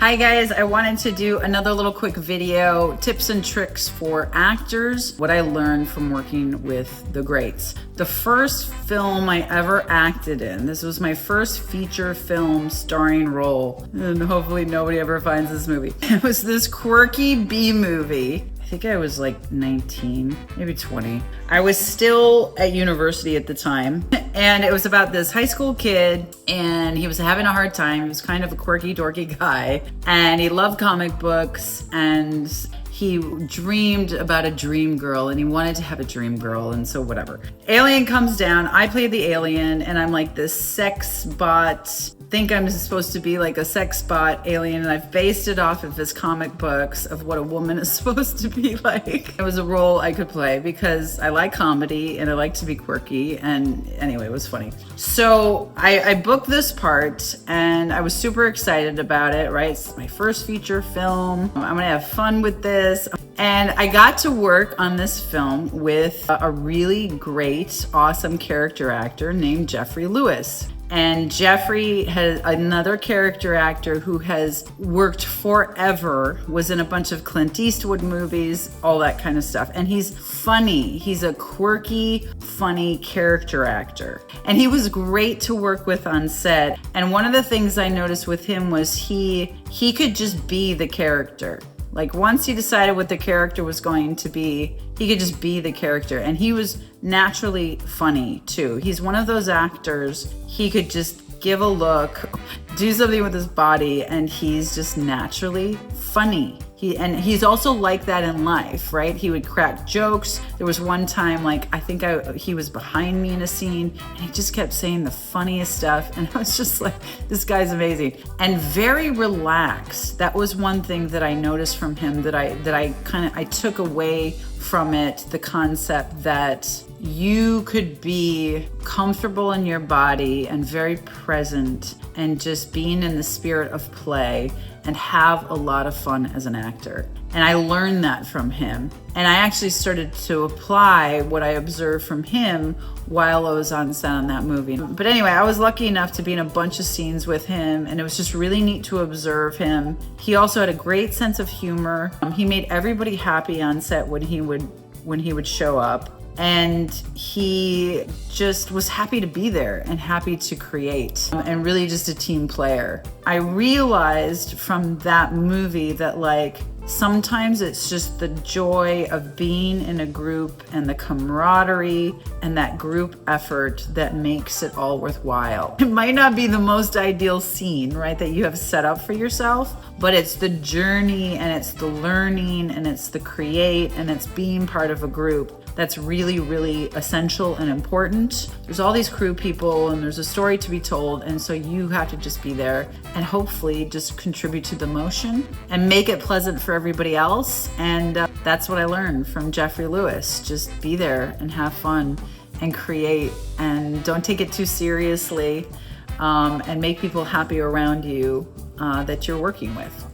Hi guys, I wanted to do another little quick video, tips and tricks for actors, what I learned from working with the greats. The first film I ever acted in, this was my first feature film starring role, and hopefully nobody ever finds this movie. It was this quirky B movie. I think I was like 19, maybe 20. I was still at university at the time, and it was about this high school kid, and he was having a hard time. He was kind of a quirky, dorky guy, and he loved comic books, and he dreamed about a dream girl, and he wanted to have a dream girl, and so whatever. Alien comes down. I played the alien, and I'm like this sex bot. Think I'm supposed to be like a sex bot alien, and I've based it off of his comic books of what a woman is supposed to be like. It was a role I could play because I like comedy and I like to be quirky, and anyway, it was funny. So I booked this part and I was super excited about it, right? It's my first feature film. I'm gonna have fun with this. And I got to work on this film with a really great, awesome character actor named Jeffrey Lewis. And Jeffrey has another character actor who has worked forever, was in a bunch of Clint Eastwood movies, all that kind of stuff. And he's funny. He's a quirky, funny character actor. And he was great to work with on set. And one of the things I noticed with him was he could just be the character. Like once he decided what the character was going to be, he could just be the character. And he was naturally funny too. He's one of those actors, he could just give a look, do something with his body, and he's just naturally funny. He's also like that in life, right? He would crack jokes. There was one time, like, he was behind me in a scene, and he just kept saying the funniest stuff, and I was just like, this guy's amazing. And very relaxed. That was one thing that I noticed from him that I took away from it, the concept that you could be comfortable in your body and very present and just being in the spirit of play and have a lot of fun as an actor. And I learned that from him. And I actually started to apply what I observed from him while I was on set on that movie. But anyway, I was lucky enough to be in a bunch of scenes with him, and it was just really neat to observe him. He also had a great sense of humor. He made everybody happy on set when he would show up. And he just was happy to be there and happy to create, and really just a team player. I realized from that movie that like sometimes it's just the joy of being in a group and the camaraderie and that group effort that makes it all worthwhile. It might not be the most ideal scene, right, that you have set up for yourself, but it's the journey and it's the learning and it's the create and it's being part of a group that's really, really essential and important. There's all these crew people and there's a story to be told, and so you have to just be there and hopefully just contribute to the motion and make it pleasant for everybody else. And that's what I learned from Jeffrey Lewis. Just be there and have fun and create, and don't take it too seriously, and make people happy around you that you're working with.